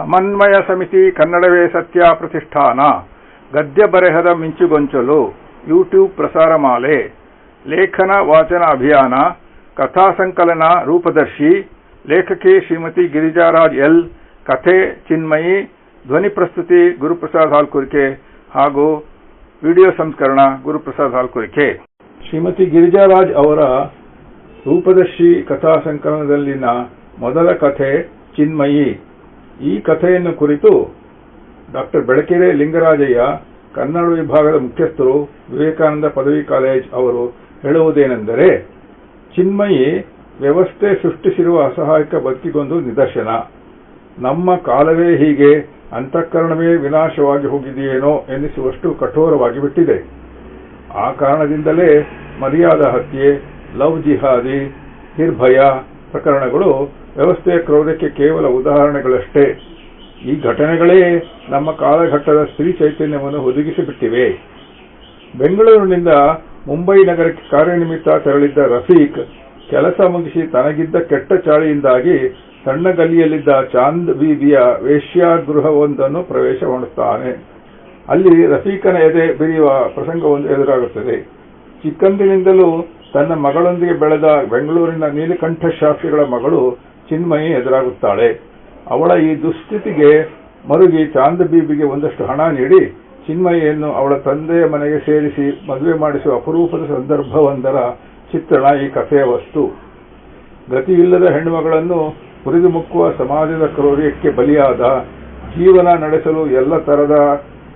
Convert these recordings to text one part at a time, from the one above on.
ಸಮನ್ವಯ ಸಮಿತಿ ಕನ್ನಡವೇ ಸತ್ಯ ಪ್ರತಿಷ್ಠಾನ ಗದ್ಯ ಬರೆಹದ ಮಿಂಚುಗೊಂಚಲು ಯೂಟ್ಯೂಬ್ ಪ್ರಸಾರ ಮಾಲೆ ಲೇಖನ ವಾಚನ ಅಭಿಯಾನ ಕಥಾ ಸಂಕಲನ ರೂಪದರ್ಶಿ ಲೇಖಕಿ ಶ್ರೀಮತಿ ಗಿರಿಜಾರಾಜ್ ಎಲ್ ಕಥೆ ಚಿನ್ಮಯಿ ಧ್ವನಿ ಪ್ರಸ್ತುತಿ ಗುರುಪ್ರಸಾದ್ ಹಾಲ್ಕುರಿಕೆ ಹಾಗೂ ವಿಡಿಯೋ ಸಂಸ್ಕರಣ ಗುರುಪ್ರಸಾದ್ ಹಾಲ್ಕುರಿಕೆ. ಶ್ರೀಮತಿ ಗಿರಿಜಾರಾಜ್ ಅವರ ರೂಪದರ್ಶಿ ಕಥಾ ಸಂಕಲನದಲ್ಲಿನ ಮೊದಲ ಕಥೆ ಚಿನ್ಮಯಿ. ಈ ಕಥೆಯನ್ನು ಕುರಿತು ಡಾಕ್ಟರ್ ಬೆಳಕೆರೆ ಲಿಂಗರಾಜಯ್ಯ ಕನ್ನಡ ವಿಭಾಗದ ಮುಖ್ಯಸ್ಥರು ವಿವೇಕಾನಂದ ಪದವಿ ಕಾಲೇಜ್ ಅವರು ಹೇಳುವುದೇನೆಂದರೆ, ಚಿನ್ಮಯಿ ವ್ಯವಸ್ಥೆ ಸೃಷ್ಟಿಸಿರುವ ಅಸಹಾಯಕ ಬದುಕಿಗೊಂದು ನಿದರ್ಶನ. ನಮ್ಮ ಕಾಲವೇ ಹೀಗೆ, ಅಂತಃಕರಣವೇ ವಿನಾಶವಾಗಿ ಹೋಗಿದೆಯೇನೋ ಎನ್ನಿಸುವಷ್ಟು ಕಠೋರವಾಗಿ ಬಿಟ್ಟಿದೆ. ಆ ಕಾರಣದಿಂದಲೇ ಮರ್ಯಾದಾ ಹತ್ಯೆ, ಲವ್ ಜಿಹಾದಿ, ನಿರ್ಭಯ ಪ್ರಕರಣಗಳು ವ್ಯವಸ್ಥೆಯ ಕ್ರೌರ್ಯಕ್ಕೆ ಕೇವಲ ಉದಾಹರಣೆಗಳಷ್ಟೇ. ಈ ಘಟನೆಗಳೇ ನಮ್ಮ ಕಾಲಘಟ್ಟದ ಸ್ತ್ರೀ ಚೈತನ್ಯವನ್ನು ಹುದುಗಿಸಿಬಿಟ್ಟಿವೆ. ಬೆಂಗಳೂರಿನಿಂದ ಮುಂಬೈ ನಗರಕ್ಕೆ ಕಾರ್ಯನಿಮಿತ್ತ ತೆರಳಿದ್ದ ರಫೀಕ್ ಕೆಲಸ ಮುಗಿಸಿ ತನಗಿದ್ದ ಕೆಟ್ಟ ಚಾಳಿಯಿಂದಾಗಿ ಸಣ್ಣ ಗಲ್ಲಿಯಲ್ಲಿದ್ದ ಚಾಂದ್ ಬೀಬಿಯ ವೇಶ್ಯಾಗೃಹವೊಂದನ್ನು ಪ್ರವೇಶ ಮಾಡುತ್ತಾನೆ. ಅಲ್ಲಿ ರಫೀಕನ ಎದೆ ಬಿರಿಯುವ ಪ್ರಸಂಗವೊಂದು ಎದುರಾಗುತ್ತದೆ. ಚಿಕ್ಕಂದಿನಿಂದಲೂ ತನ್ನ ಮಗಳೊಂದಿಗೆ ಬೆಳೆದ ಬೆಂಗಳೂರಿನ ನೀಲಕಂಠ ಶಾಸ್ತ್ರಿಗಳ ಮಗಳು ಚಿನ್ಮಯಿ ಎದುರಾಗುತ್ತಾಳೆ. ಅವಳ ಈ ದುಸ್ಥಿತಿಗೆ ಮರುಗಿ ಚಾಂದ್ ಬೀಬಿಗೆ ಒಂದಷ್ಟು ಹಣ ನೀಡಿ ಚಿನ್ಮಯಿಯನ್ನು ಅವಳ ತಂದೆಯ ಮನೆಗೆ ಸೇರಿಸಿ ಮದುವೆ ಮಾಡಿಸುವ ಅಪರೂಪದ ಸಂದರ್ಭವೊಂದರ ಚಿತ್ರಣ ಈ ಕಥೆಯ ವಸ್ತು. ಗತಿಯಿಲ್ಲದ ಹೆಣ್ಣುಮಗಳನ್ನು ಹುರಿದು ಮುಕ್ಕುವ ಸಮಾಜದ ಕ್ರೌರ್ಯಕ್ಕೆ ಬಲಿಯಾದ, ಜೀವನ ನಡೆಸಲು ಎಲ್ಲ ತರದ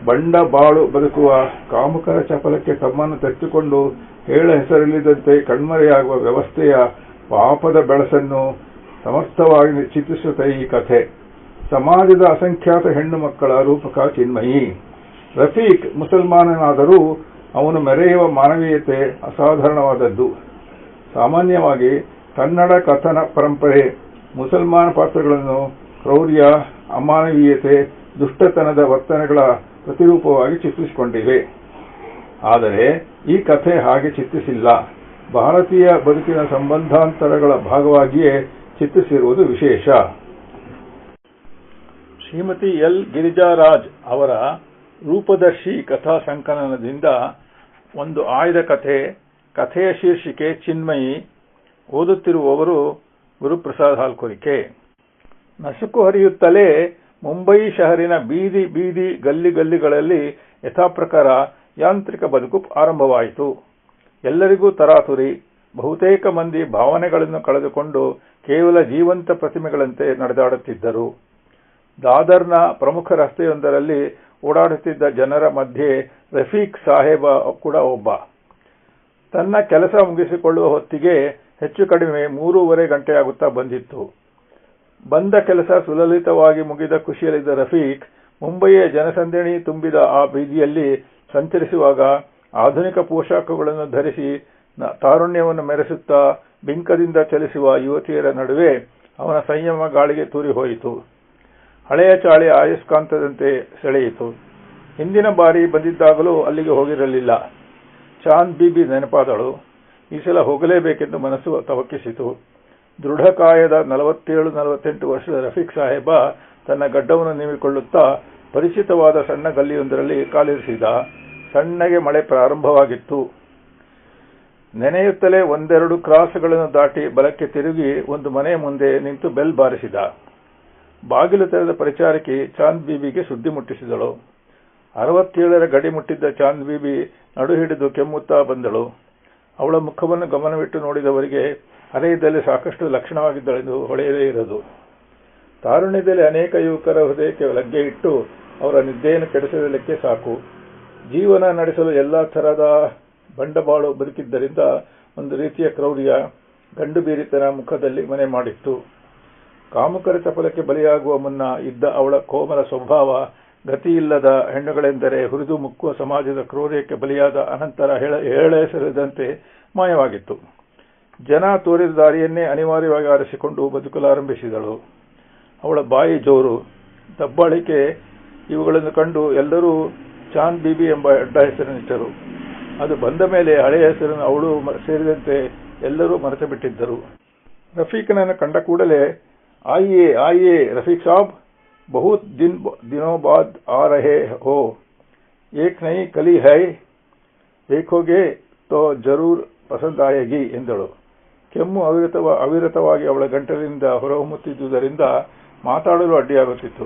ಬಂಡ ಬಾಳು ಬದುಕುವ ಕಾಮುಕರ ಚಪಲಕ್ಕೆ ತಮ್ಮನ್ನು ತೆತ್ತುಕೊಂಡು ಹೇಳ ಹೆಸರಿಲ್ಲದಂತೆ ಕಣ್ಮರೆಯಾಗುವ ವ್ಯವಸ್ಥೆಯ ಪಾಪದ ಬೆಳಸನ್ನು ಸಮರ್ಥವಾಗಿ ಚಿತ್ರಿಸುತ್ತೆ ಈ ಕಥೆ. ಸಮಾಜದ ಅಸಂಖ್ಯಾತ ಹೆಣ್ಣು ಮಕ್ಕಳ ರೂಪಕ ಚಿನ್ಮಯಿ. ರಫೀಕ್ ಮುಸಲ್ಮಾನನಾದರೂ ಅವನು ಮೆರೆಯುವ ಮಾನವೀಯತೆ ಅಸಾಧಾರಣವಾದದ್ದು. ಸಾಮಾನ್ಯವಾಗಿ ಕನ್ನಡ ಕಥನ ಪರಂಪರೆ ಮುಸಲ್ಮಾನ ಪಾತ್ರಗಳನ್ನು ಕ್ರೌರ್ಯ, ಅಮಾನವೀಯತೆ, ದುಷ್ಟತನದ ವರ್ತನೆಗಳ ಪ್ರತಿರೂಪವಾಗಿ ಚಿತ್ರಿಸಿಕೊಂಡಿವೆ. ಆದರೆ ಈ ಕಥೆ ಹಾಗೆ ಚಿತ್ರಿಸಿಲ್ಲ. ಭಾರತೀಯ ಬದುಕಿನ ಸಂಬಂಧಾಂತರಗಳ ಭಾಗವಾಗಿಯೇ ಚಿತ್ರಿಸಿರುವುದು ವಿಶೇಷ. ಶ್ರೀಮತಿ ಎಲ್ ಗಿರಿಜಾರಾಜ್ ಅವರ ರೂಪದರ್ಶಿ ಕಥಾ ಸಂಕಲನದಿಂದ ಒಂದು ಆಯ್ದ ಕಥೆ. ಕಥೆಯ ಶೀರ್ಷಿಕೆ ಚಿನ್ಮಯಿ. ಓದುತ್ತಿರುವವರು ಗುರುಪ್ರಸಾದ್ ಹಾಲ್ಕುರಿಕೆ. ನಸುಕು ಹರಿಯುತ್ತಲೇ ಮುಂಬೈ ಶಹರಿನ ಬೀದಿ ಬೀದಿ ಗಲ್ಲಿಗಳಲ್ಲಿ ಯಥಾಪ್ರಕಾರ ಯಾಂತ್ರಿಕ ಬದುಕು ಆರಂಭವಾಯಿತು. ಎಲ್ಲರಿಗೂ ತರಾತುರಿ. ಬಹುತೇಕ ಮಂದಿ ಭಾವನೆಗಳನ್ನು ಕಳೆದುಕೊಂಡು ಕೇವಲ ಜೀವಂತ ಪ್ರತಿಮೆಗಳಂತೆ ನಡೆದಾಡುತ್ತಿದ್ದರು. ದಾದರ್ನ ಪ್ರಮುಖ ರಸ್ತೆಯೊಂದರಲ್ಲಿ ಓಡಾಡುತ್ತಿದ್ದ ಜನರ ಮಧ್ಯೆ ರಫೀಕ್ ಸಾಹೇಬ ಕೂಡ ಒಬ್ಬ. ತನ್ನ ಕೆಲಸ ಮುಗಿಸಿಕೊಳ್ಳುವ ಹೊತ್ತಿಗೆ ಹೆಚ್ಚು ಕಡಿಮೆ 3:30 ಗಂಟೆಯಾಗುತ್ತಾ ಬಂದಿತ್ತು. ಬಂದ ಕೆಲಸ ಸುಲಲಿತವಾಗಿ ಮುಗಿದ ಖುಷಿಯಲ್ಲಿದ್ದ ರಫೀಕ್ ಮುಂಬಯಿಯ ಜನಸಂದಣಿ ತುಂಬಿದ ಆ ಬೀದಿಯಲ್ಲಿ ಸಂಚರಿಸುವಾಗ ಆಧುನಿಕ ಪೋಷಾಕುಗಳನ್ನು ಧರಿಸಿ ತಾರುಣ್ಯವನ್ನು ಮೆರೆಸುತ್ತಾ ಬಿಂಕದಿಂದ ಚಲಿಸುವ ಯುವತಿಯರ ನಡುವೆ ಅವನ ಸಂಯಮ ಗಾಳಿಗೆ ತೂರಿ ಹೋಯಿತು. ಹಳೆಯ ಚಾಳಿ ಆಯಸ್ಕಾಂತದಂತೆ ಸೆಳೆಯಿತು. ಹಿಂದಿನ ಬಾರಿ ಬಂದಿದ್ದಾಗಲೂ ಅಲ್ಲಿಗೆ ಹೋಗಿರಲಿಲ್ಲ. ಚಾಂದ್ ಬೀಬಿ ನೆನಪಾದಳು. ಈ ಸಲ ಹೋಗಲೇಬೇಕೆಂದು ಮನಸ್ಸು ತವಕಿಸಿತು. ದೃಢಕಾಯದ 47-48 ವರ್ಷದ ರಫೀಕ್ ಸಾಹೇಬ ತನ್ನ ಗಡ್ಡವನ್ನು ನೀವಿಕೊಳ್ಳುತ್ತಾ ಪರಿಚಿತವಾದ ಸಣ್ಣ ಗಲ್ಲಿಯೊಂದರಲ್ಲಿ ಕಾಲಿರಿಸಿದ. ಸಣ್ಣಗೆ ಮಳೆ ಪ್ರಾರಂಭವಾಗಿತ್ತು. ನೆನೆಯುತ್ತಲೇ ಒಂದೆರಡು ಕ್ರಾಸ್ಗಳನ್ನು ದಾಟಿ ಬಲಕ್ಕೆ ತಿರುಗಿ ಒಂದು ಮನೆಯ ಮುಂದೆ ನಿಂತು ಬೆಲ್ ಬಾರಿಸಿದ. ಬಾಗಿಲು ತೆರೆದ ಪರಿಚಾರಕಿ ಚಾಂದ್ ಬೀಬಿಗೆ ಸುದ್ದಿ ಮುಟ್ಟಿಸಿದಳು. 67ರ ಗಡಿ ಮುಟ್ಟಿದ್ದ ಚಾಂದ್ ಬೀಬಿ ನಡು ಹಿಡಿದು ಕೆಮ್ಮುತ್ತಾ ಬಂದಳು. ಅವಳ ಮುಖವನ್ನು ಗಮನವಿಟ್ಟು ನೋಡಿದವರಿಗೆ ಹರೆಯದಲ್ಲಿ ಸಾಕಷ್ಟು ಲಕ್ಷಣವಾಗಿದ್ದಳೆಂದು ಹೊಳೆಯದೇ ಇರದು. ತಾರುಣ್ಯದಲ್ಲಿ ಅನೇಕ ಯುವಕರ ಹೃದಯಕ್ಕೆ ಲಗ್ಗೆ ಇಟ್ಟು ಅವರ ನಿದ್ದೆಯನ್ನು ಕೆಡಿಸಲಿಕ್ಕೆ ಸಾಕು. ಜೀವನ ನಡೆಸಲು ಎಲ್ಲಾ ತರಹದ ಬಂಡವಾಳು ಬದುಕಿದ್ದರಿಂದ ಒಂದು ರೀತಿಯ ಕ್ರೌರ್ಯ, ಗಂಡು ಬೀರಿತನ ಮುಖದಲ್ಲಿ ಮನೆ ಮಾಡಿತ್ತು. ಕಾಮುಕರ ಚಪಲಕ್ಕೆ ಬಲಿಯಾಗುವ ಮುನ್ನ ಇದ್ದ ಅವಳ ಕೋಮಲ ಸ್ವಭಾವ ಗತಿಯಿಲ್ಲದ ಹೆಣ್ಣುಗಳೆಂದರೆ ಹುರಿದು ಮುಕ್ಕುವ ಸಮಾಜದ ಕ್ರೌರ್ಯಕ್ಕೆ ಬಲಿಯಾದ ಅನಂತರ ಹೇಳ ಹೆಸರಿದಂತೆ ಮಾಯವಾಗಿತ್ತು. ಜನ ತೋರಿದ ದಾರಿಯನ್ನೇ ಅನಿವಾರ್ಯವಾಗಿ ಆರಿಸಿಕೊಂಡು ಬದುಕಲಾರಂಭಿಸಿದಳು. ಅವಳ ಬಾಯಿ ಜೋರು, ದಬ್ಬಾಳಿಕೆ ಇವುಗಳನ್ನು ಕಂಡು ಎಲ್ಲರೂ ಚಾಂದ್ ಬೀಬಿ ಎಂಬ ಅಡ್ಡ ಹೆಸರನ್ನಿಟ್ಟರು. ಅದು ಬಂದ ಮೇಲೆ ಹಳೆಯ ಹೆಸರನ್ನು ಅವಳು ಸೇರಿದಂತೆ ಎಲ್ಲರೂ ಮರೆತು ಬಿಟ್ಟಿದ್ದರು. ರಫೀಕನನ್ನು ಕಂಡ ಕೂಡಲೇ ಆಯಿಯೇ ರಫೀಕ್ ಸಾಬ್ बहुत दिनों बाद आ रहे हो, एक नई कली है, देखोगे तो जरूर पसंद आएगी ಎಂದಳು. ಕೆಮ್ಮು ಅವಿರತವಾಗಿ ಅವಳ ಗಂಟಲಿನಿಂದ ಹೊರಹೊಮ್ಮುತ್ತಿದ್ದುದರಿಂದ ಮಾತಾಡಲು ಅಡ್ಡಿಯಾಗುತ್ತಿತ್ತು.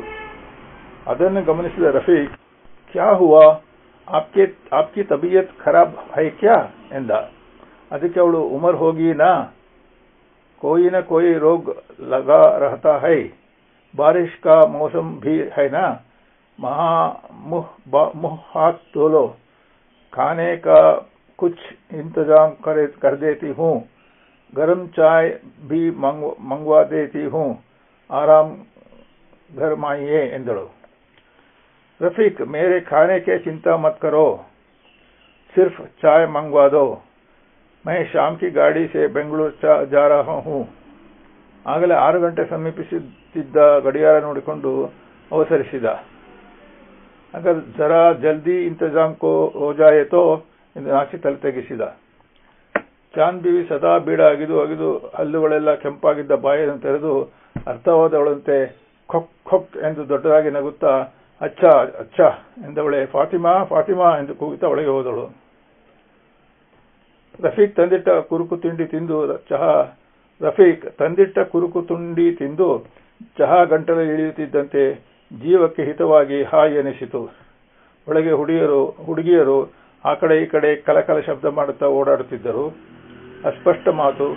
ಅದನ್ನು ಗಮನಿಸಿದ ರಫೀಕ್, ಕ್ಯಾ ಹುವಾ, ಆಪ್ಕಿ ತಬಿಯತ್ ಖರಾಬ್ ಹೈ ಕ್ಯಾ ಎಂದ. ಅದಕ್ಕೆ ಅವಳು, ಉಮರ್ ಹೋಗಿ ನಾ, कोई न कोई रोग लगा रहता है, बारिश का मौसम भी है ना, मुंह हाथ धो लो, खाने का कुछ इंतजाम कर देती हूँ, गरम चाय भी मंगवा देती हूँ, आराम फरमाइए ಎಂದಳು. रफीक, मेरे खाने के चिंता मत करो, सिर्फ चाय मंगवा दो, मैं शाम की गाड़ी से ಬೆಂಗಳೂರು जा रहा हूँ. ಆಗಲೇ 6 ಗಂಟೆ ಸಮೀಪಿಸುತ್ತಿದ್ದ ಗಡಿಯಾರ ನೋಡಿಕೊಂಡು ಅವಸರಿಸಿದ. ಅಗರ್ ಜರಾ ಜಲ್ದಿ ಇಂತಜಾಮ್ ಕೋ ಹೋ ಜಾಯೆ ತೋ ಎಂದು ನಾಚಿ ತಲೆ ತೆಗೆಸಿದ. ಚಾಂದ್ ಬಿವಿ ಸದಾ ಬೀಡ ಅಗಿದು ಹಲ್ಲುಗಳೆಲ್ಲ ಕೆಂಪಾಗಿದ್ದ ಬಾಯನ್ನು ತೆರೆದು ಅರ್ಥವಾದವಳಂತೆ ಖೊಕ್ ಖೊಕ್ ಎಂದು ದೊಡ್ಡದಾಗಿ ನಗುತ್ತಾ, ಅಚ್ಚಾ ಅಚ್ಚಾ ಎಂದವಳೆ ಫಾತಿಮಾ ಫಾತಿಮಾ ಎಂದು ಕೂಗುತ್ತಾ ಒಳಗೆ ಹೋದಳು. ರಫೀಕ್ ತಂದಿಟ್ಟ ಕುರುಕು ತುಂಡಿ ತಿಂದು ಚಹಾ ಗಂಟಲಲ್ಲಿ ಇಳಿಯುತ್ತಿದ್ದಂತೆ ಜೀವಕ್ಕೆ ಹಿತವಾಗಿ ಹಾಯಿ ಎನಿಸಿತು. ಒಳಗೆ ಹುಡುಗಿಯರು ಆ ಕಡೆ ಈ ಕಡೆ ಕಲಕಲ ಶಬ್ದ ಮಾಡುತ್ತಾ ಓಡಾಡುತ್ತಿದ್ದರು. ಅಸ್ಪಷ್ಟ ಮಾತು,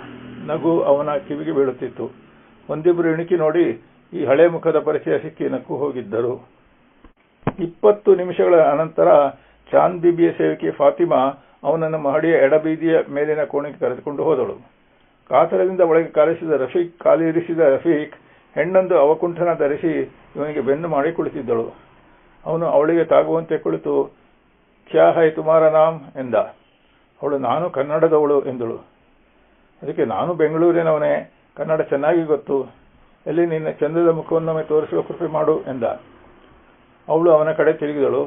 ನಗು ಅವನ ಕಿವಿಗೆ ಬೀಳುತ್ತಿತ್ತು. ಒಂದಿಬ್ಬರು ಇಣುಕಿ ನೋಡಿ ಈ ಹಳೆ ಮುಖದ ಪರಿಚಯ ಸಿಕ್ಕಿ ನಕ್ಕು ಹೋಗಿದ್ದರು. 20 ನಿಮಿಷಗಳ ಅನಂತರ ಚಾಂದ್ ಬಿಬಿಯ ಸೇವಕಿ ಫಾತಿಮಾ ಅವನನ್ನು ಮಹಡಿಯ ಎಡಬೀದಿಯ ಮೇಲಿನ ಕೋಣೆಗೆ ಕರೆದುಕೊಂಡು ಹೋದಳು. ಕಾತರದಿಂದ ಒಳಗೆ ಕಾಲಿರಿಸಿದ ರಫೀಕ್ ಹೆಣ್ಣೊಂದು ಅವಕುಂಠನ ಧರಿಸಿ ಇವನಿಗೆ ಬೆನ್ನು ಮಾಡಿ ಕುಳಿತಿದ್ದಳು. ಅವನು ಅವಳಿಗೆ ತಾಗುವಂತೆ ಕುಳಿತು, ಕ್ಯಾ ಹೈ ತುಮಾರ ನಾಮ್ ಎಂದ. ಅವಳು, ನಾನು ಕನ್ನಡದವಳು ಎಂದಳು. ಅದಕ್ಕೆ, ನಾನು ಬೆಂಗಳೂರಿನವನೇ, ಕನ್ನಡ ಚೆನ್ನಾಗಿ ಗೊತ್ತು, ಎಲ್ಲಿ ನಿನ್ನ ಚಂದದ ಮುಖವನ್ನೊಮ್ಮೆ ತೋರಿಸುವ ಕೃಪೆ ಮಾಡು ಎಂದ. ಅವಳು ಅವನ ಕಡೆ ತಿರುಗಿದಳು.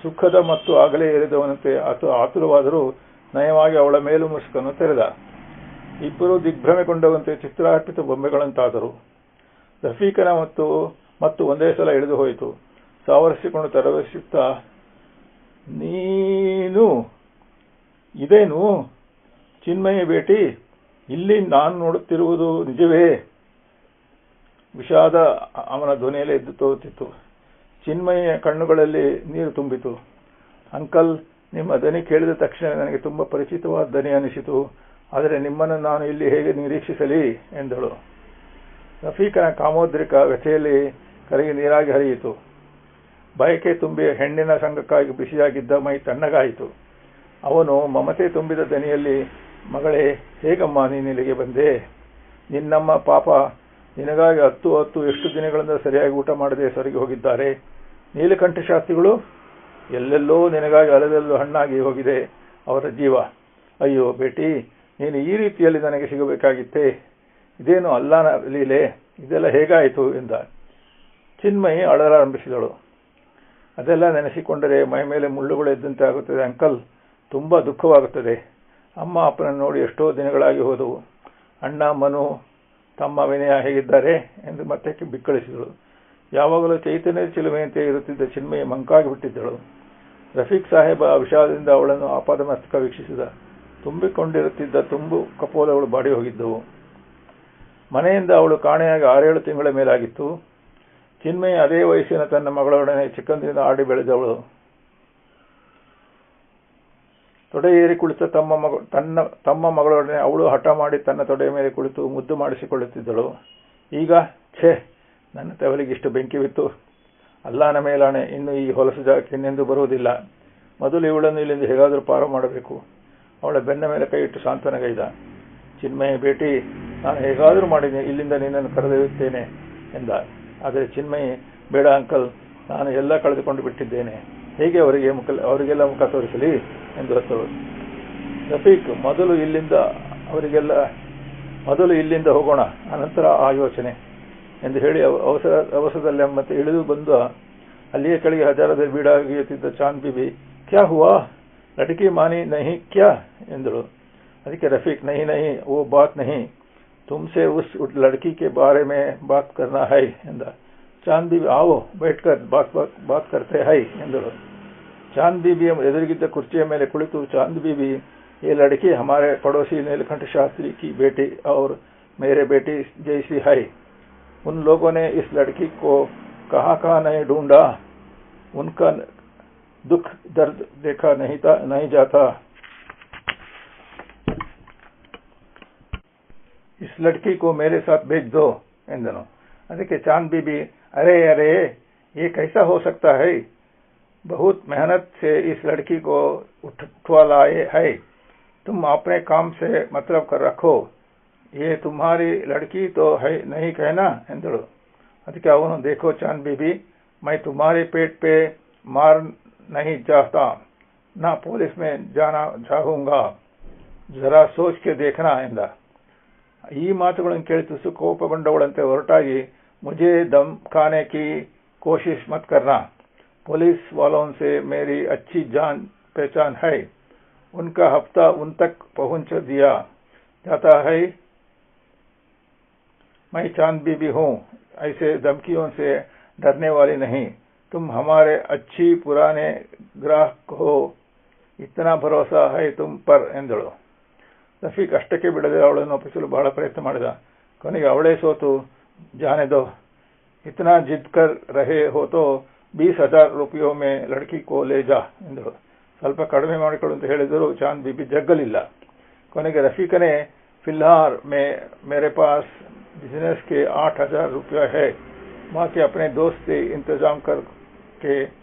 ಸುಖದ ಮತ್ತು ಆಗಲೇ ಏರಿದವನಂತೆ ಆತುರವಾದರೂ ನಯವಾಗಿ ಅವಳ ಮೇಲು ಮುಸುಕನ್ನು ತೆರೆದ. ಇಬ್ಬರು ದಿಗ್ಭ್ರಮೆಗೊಂಡವಂತೆ ಚಿತ್ರಾರ್ಪಿತ ಬೊಂಬೆಗಳಂತಾದರು. ರಫೀಕನ ಮತ್ತು ಒಂದೇ ಸಲ ಇಳಿದು ಹೋಯಿತು. ಸಾವರಿಸಿಕೊಂಡು ತರವರಿಸುತ್ತಾ, ನೀನು ಇದೇನು ಚಿನ್ಮಯ ಬೇಟಿ, ಇಲ್ಲಿ ನಾನು ನೋಡುತ್ತಿರುವುದು ನಿಜವೇ? ವಿಷಾದ ಅವನ ಧ್ವನಿಯಲ್ಲಿ ಎದ್ದು ತೋರುತ್ತಿತ್ತು. ಚಿನ್ಮಯ ಕಣ್ಣುಗಳಲ್ಲಿ ನೀರು ತುಂಬಿತು. ಅಂಕಲ್, ನಿಮ್ಮ ದನಿ ಕೇಳಿದ ತಕ್ಷಣ ನನಗೆ ತುಂಬಾ ಪರಿಚಿತವಾದ ದನಿ ಅನಿಸಿತು, ಆದರೆ ನಿಮ್ಮನ್ನು ನಾನು ಇಲ್ಲಿ ಹೇಗೆ ನಿರೀಕ್ಷಿಸಲಿ ಎಂದಳು. ರಫೀಕನ ಕಾಮೋದ್ರಿಕ ವ್ಯಥೆಯಲ್ಲಿ ಕರಗಿ ನೀರಾಗಿ ಹರಿಯಿತು. ಬಯಕೆ ತುಂಬಿ ಹೆಣ್ಣಿನ ಸಂಘಕ್ಕಾಗಿ ಬಿಸಿಯಾಗಿದ್ದ ಮೈ ತಣ್ಣಗಾಯಿತು. ಅವನು ಮಮತೆ ತುಂಬಿದ ದನಿಯಲ್ಲಿ, ಮಗಳೇ, ಹೇಗಮ್ಮ ನೀನಿಲ್ಲಿಗೆ ಬಂದೆ? ನಿನ್ನಮ್ಮ ಪಾಪ ನಿನಗಾಗಿ 10 ಎಷ್ಟು ದಿನಗಳಿಂದ ಸರಿಯಾಗಿ ಊಟ ಮಾಡದೆ ಸೊರಗಿ ಹೋಗಿದ್ದಾರೆ. ನೀಲಕಂಠ ಶಾಸ್ತ್ರಿಗಳು ಎಲ್ಲೆಲ್ಲೋ ನಿನಗಾಗಿ ಅಲೆದೆಲ್ಲೂ ಹಣ್ಣಾಗಿ ಹೋಗಿದೆ ಅವರ ಜೀವ. ಅಯ್ಯೋ ಬೇಟಿ, ನೀನು ಈ ರೀತಿಯಲ್ಲಿ ನನಗೆ ಸಿಗಬೇಕಾಗಿತ್ತೇ? ಇದೇನು ಅಲ್ಲಾನ ಲೀಲೆ, ಇದೆಲ್ಲ ಹೇಗಾಯಿತು ಎಂದ. ಚಿನ್ಮಯಿ ಅಳಲಾರಂಭಿಸಿದಳು. ಅದೆಲ್ಲ ನೆನೆಸಿಕೊಂಡರೆ ಮೈ ಮೇಲೆ ಮುಳ್ಳುಗಳು ಎದ್ದಂತೆ ಆಗುತ್ತದೆ ಅಂಕಲ್, ತುಂಬಾ ದುಃಖವಾಗುತ್ತದೆ. ಅಮ್ಮ ಅಪ್ಪನನ್ನು ನೋಡಿ ಎಷ್ಟೋ ದಿನಗಳಾಗಿ ಹೋದವು. ಅಣ್ಣ ಮನು, ತಮ್ಮ ವಿನಯ ಹೇಗಿದ್ದಾರೆ ಎಂದು ಮತ್ತೆ ಬಿಕ್ಕಳಿಸಿದಳು. ಯಾವಾಗಲೂ ಚೈತನ್ಯ ಚಿಲುಮೆಯಂತೆ ಇರುತ್ತಿದ್ದ ಚಿನ್ಮಯಿ ಮಂಕಾಗಿ ಬಿಟ್ಟಿದ್ದಳು. ರಫೀಕ್ ಸಾಹೇಬ ವಿಷಾದದಿಂದ ಅವಳನ್ನು ಆಪಾದಮಸ್ತಕ ವೀಕ್ಷಿಸಿದ. ತುಂಬಿಕೊಂಡಿರುತ್ತಿದ್ದ ತುಂಬು ಕಪೋಲಗಳು ಬಾಡಿ ಹೋಗಿದ್ದವು. ಮನೆಯಿಂದ ಅವಳು ಕಾಣೆಯಾಗಿ 6-7 ತಿಂಗಳ ಮೇಲಾಗಿತ್ತು. ಚಿನ್ಮಯಿ ಅದೇ ವಯಸ್ಸಿನ ತನ್ನ ಮಗಳೊಡನೆ ಚಿಕ್ಕಂದಿನಿಂದ ಆಡಿ ಬೆಳೆದವಳು. ತೊಡೆ ಏರಿ ಕುಳಿತ ತಮ್ಮ ಮಗಳೊಡನೆ ಅವಳು ಹಠ ಮಾಡಿ ತನ್ನ ತೊಡೆಯ ಮೇಲೆ ಕುಳಿತು ಮುದ್ದು ಮಾಡಿಸಿಕೊಳ್ಳುತ್ತಿದ್ದಳು. ಈಗ ಛೇ, ನನ್ನ ತವಲಿಗೆ ಇಷ್ಟು ಬೆಂಕಿ ಬಿತ್ತು. ಅಲ್ಲಾನ ಮೇಲಾಣೆ, ಇನ್ನು ಈ ಹೊಲಸು ಜಾಗಕ್ಕೆ ಇನ್ನೆಂದು ಬರುವುದಿಲ್ಲ. ಮೊದಲು ಇವಳನ್ನು ಇಲ್ಲಿಂದ ಹೇಗಾದರೂ ಪಾರು ಮಾಡಬೇಕು. ಅವಳ ಬೆನ್ನ ಮೇಲೆ ಕೈ ಇಟ್ಟು ಸಾಂತ್ವನಗೈದ. ಚಿನ್ಮಯ ಬೇಟಿ, ನಾನು ಹೇಗಾದರೂ ಮಾಡಿ ಇಲ್ಲಿಂದ ನಿನ್ನನ್ನು ಕರೆದೊಯ್ಯುತ್ತೇನೆ ಎಂದ. ಆದರೆ ಚಿನ್ಮಯಿ, ಬೇಡ ಅಂಕಲ್, ನಾನು ಎಲ್ಲ ಕಳೆದುಕೊಂಡು ಬಿಟ್ಟಿದ್ದೇನೆ, ಹೇಗೆ ಅವರಿಗೆಲ್ಲ ಮುಖ ತೋರಿಸಲಿ ಎಂದು ಹತ್ತಳು. ರಫೀಕ್, ಮೊದಲು ಇಲ್ಲಿಂದ ಹೋಗೋಣ, ಅನಂತರ ಆ ಯೋಚನೆ ಎಂದು ಹೇಳಿ ಅವಸರದಲ್ಲಿ ಮತ್ತೆ ಇಳಿದು ಬಂದು ಅಲ್ಲಿಯೇ ಕೆಳಗೆ ಹಜಾರದಲ್ಲಿ ಬೀಡಾಗಿಯುತ್ತಿದ್ದ ಚಾಂದ್ ಬಿಬಿ, ಕ್ಯಾ ಹುವಾ, ಲಡ್ಕಿ ಮಾನಿ ನಹಿ ಕ್ಯಾ ಎಂದಳು. ಅದಕ್ಕೆ ರಫೀಕ್, ನಹಿ ನಹಿ, ಓ ಬಾತ್ ನಹಿ, ತುಮ್ಸೆ ಉಸ್ ಲಡ್ಕಿ ಕೆ ಬಾರೆ ಮೇ ಬಾತ್ ಕರ್ನಾ ಹೈ ಎಂದ. ಚಾಂದ್ ಬೀಬಿ आओ बैठकर बात करते हैं ಎಂದಳು. ಚಾಂದ್ ಬೀಬಿಯ ಎದುರಿಗಿದ್ದ ಕುರ್ಚಿಯ ಮೇಲೆ ಕುಳಿತು ಚಾಂದ್ ಬೀಬಿ, ये लड़की हमारे पड़ोसी नीलकंठ शास्त्री की बेटी और मेरे बेटी जैसी है. उन लोगों ने इस लड़की को कहाँ कहाँ नहीं ढूंढा, उनका दुख दर्द देखा नहीं जाता. इस लड़की को मेरे साथ भेज दो ಎಂದನು. ಅದಕ್ಕೆ ಚಾಂದ್ बीबी, अरे अरे ये कैसा हो सकता है, बहुत मेहनत से इस लड़की को उठवा लाए है, तुम अपने काम से मतलब कर रखो, ये तुम्हारी लड़की तो है नहीं कहना ಎಂದಳು. ಅದಕ್ಕೆ ಅವನು, देखो चांद बीबी, मैं तुम्हारे पेट पे मार नहीं चाहता, ना पुलिस में जाना चाहूंगा, जरा सोच के देखना ಎಂದ. ಈ ಮಾತುಗಳನ್ನು ಕೇಳಿ ತುಸು ಕೋಪಗೊಂಡವಳಂತೆ ಹೊರಟಾಗಿ, मुझे दम खाने की कोशिश मत करना, पुलिस वालों से मेरी अच्छी जान पहचान है, उनका हफ्ता उन तक पहुंच दिया जाता है, मैं चांद बीबी हूँ, ऐसे धमकियों से डरने वाली नहीं, तुम हमारे अच्छी पुराने ग्राहक हो, इतना भरोसा है तुम पर ಎಂದಳು. ರಫೀಕ್ ಅಷ್ಟಕ್ಕೆ ಬಿಡದೆ ಅವಳನ್ನು ಒಪ್ಪಿಸಲು ಬಹಳ ಪ್ರಯತ್ನ ಮಾಡಿದ. ಕೊನೆಗೆ ಅವಳೇ ಸೋತು, जाने दो, इतना जिद कर रहे हो तो 20,000 रुपयों में लड़की को ले जा ಎಂದಳು. ಸ್ವಲ್ಪ ಕಡಿಮೆ ಮಾಡಿಕೊಳ್ಳು ಅಂತ ಹೇಳಿದರೂ ಚಾಂದ್ ಬೀಬಿ ಜಗ್ಗಲಿಲ್ಲ. ಕೊನೆಗೆ ರಫೀಕನೇ, फिलहाल में मेरे पास बिजनेस के 8,000 रुपया है, बाकी अपने दोस्त से इंतजाम करके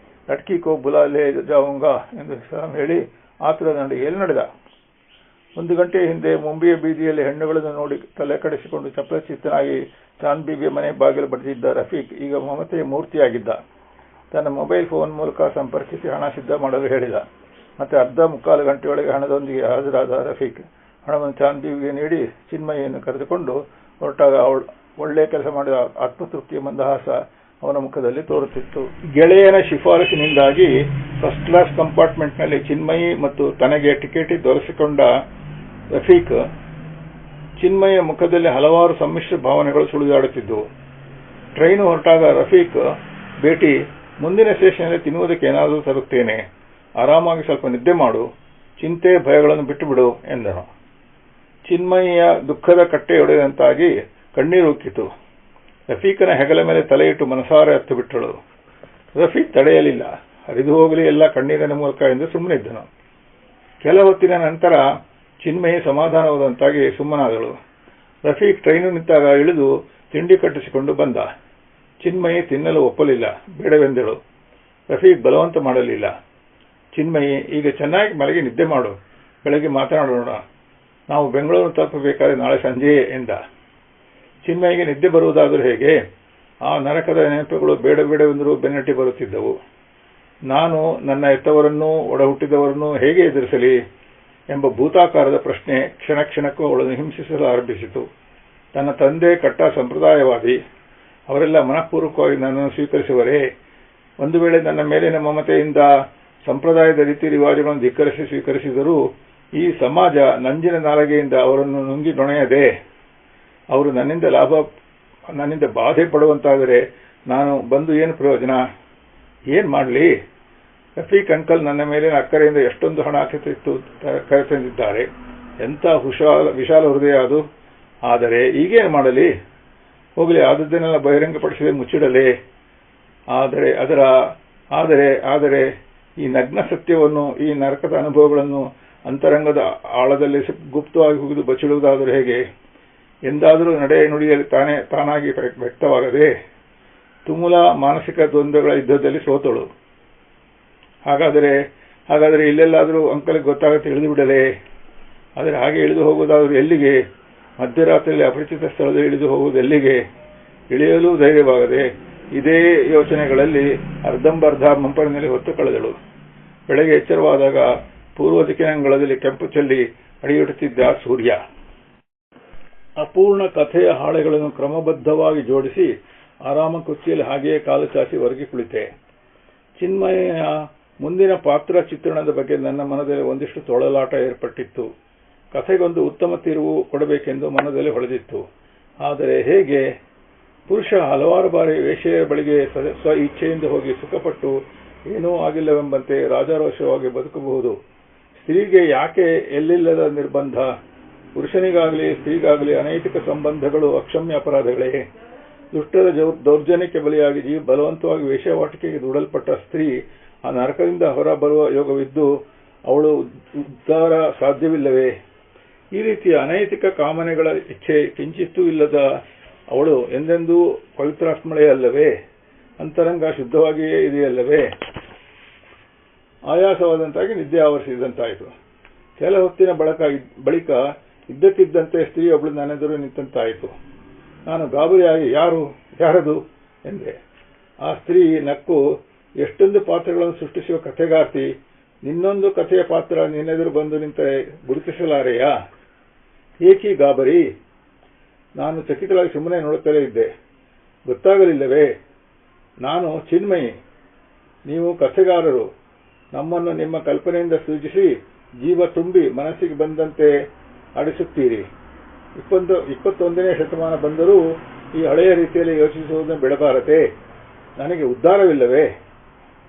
लड़की को बुला ले जाऊंगा ಎಂದು ಹೇಳಿ ಆತುರದ ನಡಿಗೆಯಲ್ಲಿ ನಡೆದ. 1 ಗಂಟೆ ಹಿಂದೆ ಮುಂಬಯಿಯ ಬೀದಿಯಲ್ಲಿ ಹೆಣ್ಣುಗಳನ್ನು ನೋಡಿ ತಲೆ ಕಡಿಸಿಕೊಂಡು ಚಪಲಚಿತ್ತನಾಗಿ ಚಾಂದ್ ಬೀಬಿಯ ಮನೆ ಬಾಗಿಲು ಬಡಿದಿದ್ದ ರಫೀಕ್ ಈಗ ಮಮತೆಯ ಮೂರ್ತಿಯಾಗಿದ್ದ. ತನ್ನ ಮೊಬೈಲ್ ಫೋನ್ ಮೂಲಕ ಸಂಪರ್ಕಿಸಿ ಹಣ ಸಿದ್ಧ ಮಾಡಲು ಹೇಳಿದ. ಮತ್ತೆ ಅರ್ಧ ಮುಕ್ಕಾಲು ಗಂಟೆಯೊಳಗೆ ಹಣದೊಂದಿಗೆ ಹಾಜರಾದ ರಫೀಕ್ ಹಣವನ್ನು ಚಾಂದ್ ಬೀಬಿಗೆ ನೀಡಿ ಚಿನ್ಮಯಿಯನ್ನು ಕರೆದುಕೊಂಡು ಹೊರಟಾಗ ಒಳ್ಳೆ ಕೆಲಸ ಮಾಡಿದ ಆತ್ಮತೃಪ್ತಿಯ ಮಂದಹಾಸ ಅವನ ಮುಖದಲ್ಲಿ ತೋರುತ್ತಿತ್ತು. ಗೆಳೆಯನ ಶಿಫಾರಸಿನಿಂದಾಗಿ ಫಸ್ಟ್ ಕ್ಲಾಸ್ ಕಂಪಾರ್ಟ್ಮೆಂಟ್ನಲ್ಲಿ ಚಿನ್ಮಯಿ ಮತ್ತು ತನಗೆ ಟಿಕೆಟ್ ದೊರಕಿಸಿಕೊಂಡ ರಫೀಕ್ ಚಿನ್ಮಯಿಯ ಮುಖದಲ್ಲಿ ಹಲವಾರು ಸಮ್ಮಿಶ್ರ ಭಾವನೆಗಳು ಸುಳಿದಾಡುತ್ತಿದ್ದವು. ಟ್ರೈನು ಹೊರಟಾಗ ರಫೀಕ್, ಬೇಟಿ, ಮುಂದಿನ ಸ್ಟೇಷನ್ನಲ್ಲಿ ತಿನ್ನುವುದಕ್ಕೆ ಏನಾದರೂ ತರುತ್ತೇನೆ, ಆರಾಮಾಗಿ ಸ್ವಲ್ಪ ನಿದ್ದೆ ಮಾಡು, ಚಿಂತೆ ಭಯಗಳನ್ನು ಬಿಟ್ಟು ಬಿಡು ಎಂದನು. ಚಿನ್ಮಯಿಯ ದುಃಖದ ಕಟ್ಟೆಯೊಡೆದಂತಾಗಿ ಕಣ್ಣೀರು ಉಕ್ಕಿತು. ರಫೀಕನ ಹೆಗಲ ಮೇಲೆ ತಲೆಯಿಟ್ಟು ಮನಸಾರೆ ಹತ್ತು ಬಿಟ್ಟಳು. ರಫೀಕ್ ತಡೆಯಲಿಲ್ಲ. ಹರಿದು ಹೋಗಲಿ ಎಲ್ಲ ಕಣ್ಣೀರಿನ ಮೂಲಕ ಎಂದು ಸುಮ್ಮನಿದ್ದನು. ಕೆಲ ಹೊತ್ತಿನ ನಂತರ ಚಿನ್ಮಯಿ ಸಮಾಧಾನವಾದಂತಾಗಿ ಸುಮ್ಮನಾದಳು. ರಫೀಕ್ ಟ್ರೈನು ನಿಂತಾಗ ಇಳಿದು ತಿಂಡಿ ಕಟ್ಟಿಸಿಕೊಂಡು ಬಂದ. ಚಿನ್ಮಯಿ ತಿನ್ನಲು ಒಪ್ಪಲಿಲ್ಲ, ಬೇಡವೆಂದಳು. ರಫೀಕ್ ಬಲವಂತ ಮಾಡಲಿಲ್ಲ. ಚಿನ್ಮಯಿ, ಈಗ ಚೆನ್ನಾಗಿ ಮಲಗಿ ನಿದ್ದೆ ಮಾಡು, ಬೆಳಗ್ಗೆ ಮಾತನಾಡೋಣ, ನಾವು ಬೆಂಗಳೂರು ತಲುಪಬೇಕಾದ್ರೆ ನಾಳೆ ಸಂಜೆಯೇ ಎಂದ. ಚಿನ್ಮಯಿಗೆ ನಿದ್ದೆ ಬರುವುದಾದರೂ ಹೇಗೆ? ಆ ನರಕದ ನೆನಪುಗಳು ಬೇಡವೆಂದರೂ ಬೆನ್ನಟ್ಟಿ ಬರುತ್ತಿದ್ದವು. ನಾನು ನನ್ನ ಹೆತ್ತವರನ್ನೂ ಒಡಹುಟ್ಟಿದವರನ್ನೂ ಹೇಗೆ ಎದುರಿಸಲಿ ಎಂಬ ಭೂತಾಕಾರದ ಪ್ರಶ್ನೆ ಕ್ಷಣ ಕ್ಷಣಕ್ಕೂ ಅವಳನ್ನು ಹಿಂಸಿಸಲು ಆರಂಭಿಸಿತು. ತನ್ನ ತಂದೆ ಕಟ್ಟ ಸಂಪ್ರದಾಯವಾದಿ, ಅವರೆಲ್ಲ ಮನಃಪೂರ್ವಕವಾಗಿ ನನ್ನನ್ನು ಸ್ವೀಕರಿಸುವರೇ? ಒಂದು ವೇಳೆ ನನ್ನ ಮೇಲಿನ ಮಮತೆಯಿಂದ ಸಂಪ್ರದಾಯದ ರೀತಿ ರಿವಾಜುಗಳನ್ನು ಧಿಕ್ಕರಿಸಿ ಸ್ವೀಕರಿಸಿದರೂ ಈ ಸಮಾಜ ನಂಜಿನ ನಾಲಗೆಯಿಂದ ಅವರನ್ನು ನುಂಗಿ ನೊಣೆಯದೆ ಅವರು ನನ್ನಿಂದ ಬಾಧೆ ಪಡುವಂತಾದರೆ ನಾನು ಬಂದು ಏನು ಪ್ರಯೋಜನ? ಏನ್ ಮಾಡಲಿ? ರಫೀಕ್ ಅಂಕಲ್ ನನ್ನ ಮೇಲಿನ ಅಕ್ಕರೆಯಿಂದ ಎಷ್ಟೊಂದು ಹಣ ಕರೆತಂದಿದ್ದಾರೆ. ಎಂಥ ವಿಶಾಲ ಹೃದಯ ಅದು. ಆದರೆ ಈಗೇನು ಮಾಡಲಿ? ಹೋಗಲಿ, ಆದದ್ದನ್ನೆಲ್ಲ ಬಹಿರಂಗಪಡಿಸದೆ ಮುಚ್ಚಿಡಲೇ? ಆದರೆ ಈ ನಗ್ನ ಸತ್ಯವನ್ನು, ಈ ನರಕದ ಅನುಭವಗಳನ್ನು ಅಂತರಂಗದ ಆಳದಲ್ಲಿ ಗುಪ್ತವಾಗಿ ಹುಗಿದು ಬಚ್ಚಿಡುವುದಾದರೂ ಹೇಗೆ? ಎಂದಾದರೂ ನಡೆ ನುಡಿಯಲ್ಲಿ ತಾನಾಗಿ ವ್ಯಕ್ತವಾಗದೆ ತುಮುಲ ಮಾನಸಿಕ ದ್ವಂದ್ವಗಳ ಯುದ್ಧದಲ್ಲಿ ಸೋತಳು. ಹಾಗಾದರೆ ಇಲ್ಲೆಲ್ಲಾದರೂ ಅಂಕಲ್ಗೆ ಗೊತ್ತಾಗುತ್ತೆ ಇಳಿದು ಬಿಡಲೇ? ಆದರೆ ಹಾಗೆ ಇಳಿದು ಹೋಗುವುದಾದರೂ ಎಲ್ಲಿಗೆ? ಮಧ್ಯರಾತ್ರಿಯಲ್ಲಿ ಅಪರಿಚಿತ ಸ್ಥಳದಲ್ಲಿ ಇಳಿದು ಹೋಗುವುದು ಎಲ್ಲಿಗೆ? ಇಳಿಯಲು ಧೈರ್ಯವಾಗದೆ ಇದೇ ಯೋಚನೆಗಳಲ್ಲಿ ಅರ್ಧಂಬರ್ಧ ಮಂಪರಿನಲ್ಲಿ ಹೊತ್ತು ಕಳೆದಳು. ಬೆಳಗ್ಗೆ ಎಚ್ಚರವಾದಾಗ ಪೂರ್ವ ದಿಕ್ಕಿನಂಗಳದಲ್ಲಿ ಕೆಂಪು ಚೆಲ್ಲಿ ಅಡಿಯಿಡುತ್ತಿದ್ದ ಸೂರ್ಯ. ಅಪೂರ್ಣ ಕಥೆಯ ಹಾಳೆಗಳನ್ನು ಕ್ರಮಬದ್ಧವಾಗಿ ಜೋಡಿಸಿ ಆರಾಮ ಕುರ್ಚಿಯಲ್ಲಿ ಹಾಗೆಯೇ ಕಾಲು ಚಾಚಿ ಹೊರಗೆ ಕುಳಿತೆ. ಚಿನ್ಮಯ ಮುಂದಿನ ಪಾತ್ರ ಚಿತ್ರಣದ ಬಗ್ಗೆ ನನ್ನ ಮನದಲ್ಲಿ ಒಂದಿಷ್ಟು ತೊಳಲಾಟ ಏರ್ಪಟ್ಟಿತ್ತು. ಕಥೆಗೊಂದು ಉತ್ತಮ ತಿರುವು ಕೊಡಬೇಕೆಂದು ಮನದಲ್ಲಿ ಹೊಳೆದಿತ್ತು. ಆದರೆ ಹೇಗೆ? ಪುರುಷ ಹಲವಾರು ಬಾರಿ ವೇಶ್ಯೆಯ ಬಳಿಗೆ ಸ್ವ ಇಚ್ಛೆಯಿಂದ ಹೋಗಿ ಸುಖಪಟ್ಟು ಏನೂ ಆಗಿಲ್ಲವೆಂಬಂತೆ ರಾಜಾರೋಷವಾಗಿ ಬದುಕಬಹುದು. ಸ್ತ್ರೀಗೆ ಯಾಕೆ ಎಲ್ಲಿಲ್ಲದ ನಿರ್ಬಂಧ? ಪುರುಷನಿಗಾಗಲಿ ಸ್ತ್ರೀಗಾಗಲಿ ಅನೈತಿಕ ಸಂಬಂಧಗಳು ಅಕ್ಷಮ್ಯ ಅಪರಾಧಗಳೇ. ದುಷ್ಟರ ದೌರ್ಜನ್ಯಕ್ಕೆ ಬಲಿಯಾಗಿ ಬಲವಂತವಾಗಿ ವೇಶ್ಯಾವಾಟಿಕೆಗೆ ದೂಡಲ್ಪಟ್ಟ ಸ್ತ್ರೀ ಆ ನರಕದಿಂದ ಹೊರಬರುವ ಯೋಗವಿದ್ದು ಅವಳು ಉದ್ಧಾರ ಸಾಧ್ಯವಿಲ್ಲವೇ? ಈ ರೀತಿಯ ಅನೈತಿಕ ಕಾಮನೆಗಳ ಇಚ್ಛೆ ಕಿಂಚಿತ್ತೂ ಇಲ್ಲದ ಅವಳು ಎಂದೆಂದೂ ಪವಿತ್ರಾತ್ಮಳೇ ಅಲ್ಲವೇ? ಅಂತರಂಗ ಶುದ್ಧವಾಗಿಯೇ ಇದೆಯಲ್ಲವೇ? ಆಯಾಸವಾದಂತಾಗಿ ನಿದ್ದೆ ಆವರಿಸಿದಂತಾಯಿತು. ಕೆಲ ಹೊತ್ತಿನ ಬಳಿಕ ಇದ್ದಕ್ಕಿದ್ದಂತೆ ಸ್ತ್ರೀಯೊಬ್ಬಳು ನನ್ನೆದುರು ನಿಂತಂತಾಯಿತು. ನಾನು ಗಾಬರಿಯಾಗಿ ಯಾರದು ಎಂದೆ. ಆ ಸ್ತ್ರೀ ನಕ್ಕು, ಎಷ್ಟೊಂದು ಪಾತ್ರಗಳನ್ನು ಸೃಷ್ಟಿಸುವ ಕಥೆಗಾರ್ತಿ, ನಿನ್ನೊಂದು ಕಥೆಯ ಪಾತ್ರ ನಿನ್ನೆದುರು ಬಂದು ನಿಂತರೆ ಗುರುತಿಸಲಾರೆಯಾ? ಏಕಿ ಗಾಬರಿ? ನಾನು ಚಕಿತಳಾಗಿ ಸುಮ್ಮನೆ ನೋಡುತ್ತಲೇ ಇದ್ದೆ. ಗೊತ್ತಾಗಲಿಲ್ಲವೇ? ನಾನು ಚಿನ್ಮಯಿ. ನೀವು ಕಥೆಗಾರರು. ನಮ್ಮನ್ನು ನಿಮ್ಮ ಕಲ್ಪನೆಯಿಂದ ಸೃಜಿಸಿ ಜೀವ ತುಂಬಿ ಮನಸ್ಸಿಗೆ ಬಂದಂತೆ ಆಡಿಸುತ್ತೀರಿ. 21ನೇ ಶತಮಾನ ಬಂದರೂ ಈ ಹಳೆಯ ರೀತಿಯಲ್ಲಿ ಯೋಚಿಸುವುದನ್ನು ಬಿಡಬಾರದೆ? ನನಗೆ ಉದ್ಧಾರವಿಲ್ಲವೇ?